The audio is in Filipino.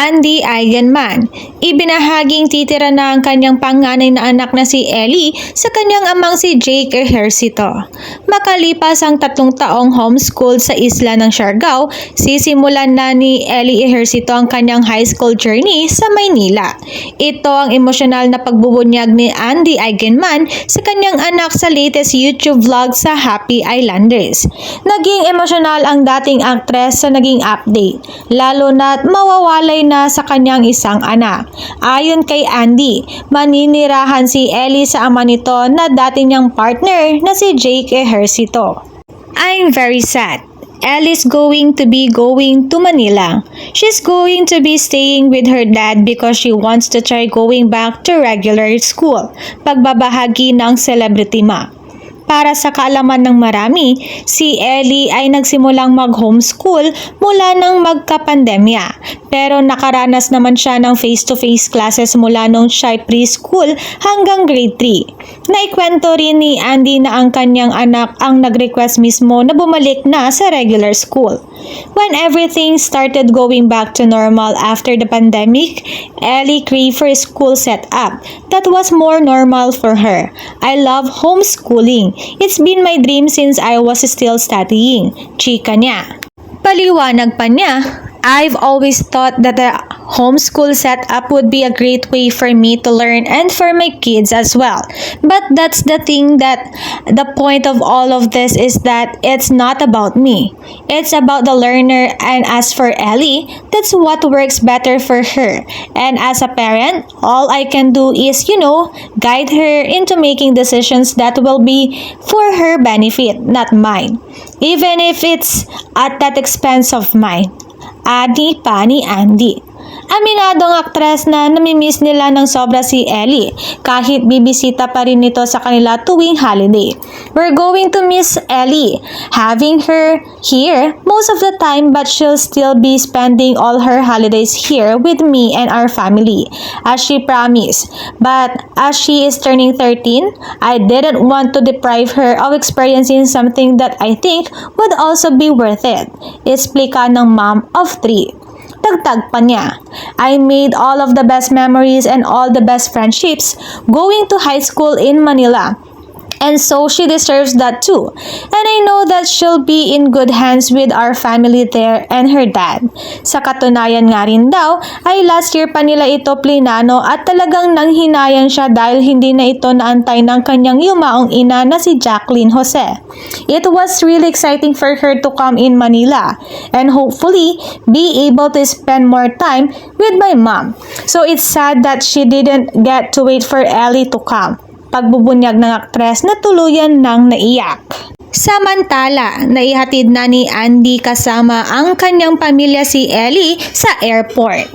Andy Eigenman. Ibinahaging titira na ang kanyang panganay na anak na si Ellie sa kanyang amang si Jake Ejercito. Makalipas ang 3 taong homeschool sa isla ng Siargao, sisimulan na ni Ellie Ejercito ang kanyang high school journey sa Maynila. Ito ang emosyonal na pagbubunyag ni Andy Eigenman sa kanyang anak sa latest YouTube vlog sa Happy Islanders. Naging emosyonal ang dating aktres sa naging update, lalo na't mawawalay na sa kanyang isang anak. Ayon kay Andy, maninirahan si Ellie sa ama nito na dati niyang partner na si Jake Ejercito. I'm very sad. Ellie's going to be going to Manila. She's going to be staying with her dad because she wants to try going back to regular school. Pagbabahagi ng Celebrity Ma. Para sa kaalaman ng marami, si Ellie ay nagsimulang mag-homeschool mula nang magka-pandemya. Pero nakaranas naman siya ng face-to-face classes mula nung siya preschool hanggang grade 3. Naikwento rin ni Andy na ang kanyang anak ang nag-request mismo na bumalik na sa regular school. When everything started going back to normal after the pandemic, Ellie craved for a school setup that was more normal for her. I love homeschooling. It's been my dream since I was still studying, chika niya. Paliwanag pa niya, I've always thought that the homeschool setup would be a great way for me to learn and for my kids as well. But that's the thing, that the point of all of this is that it's not about me. It's about the learner, and as for Ellie, that's what works better for her. And as a parent, all I can do is, guide her into making decisions that will be for her benefit, not mine. Even if it's at that expense of mine. Adi pa ni Andy. Aminadong aktres na namimiss nila ng sobra si Ellie kahit bibisita pa rin nito sa kanila tuwing holiday. We're going to miss Ellie, having her here most of the time, but she'll still be spending all her holidays here with me and our family, as she promised. But as she is turning 13, I didn't want to deprive her of experiencing something that I think would also be worth it. Explika ng mom of 3. Dagdag pa niya, I made all of the best memories and all the best friendships going to high school in Manila. And so she deserves that too. And I know that she'll be in good hands with our family there and her dad. Sa katunayan nga rin daw, ay last year pa nila ito plinano at talagang nanghinayan siya dahil hindi na ito naantay ng kanyang yumaong ina na si Jacqueline Jose. It was really exciting for her to come in Manila and hopefully be able to spend more time with my mom. So it's sad that she didn't get to wait for Ellie to come. Pagbubunyag ng aktres na tuluyan ng naiyak. Samantala, naihatid na ni Andy kasama ang kanyang pamilya si Ellie sa airport.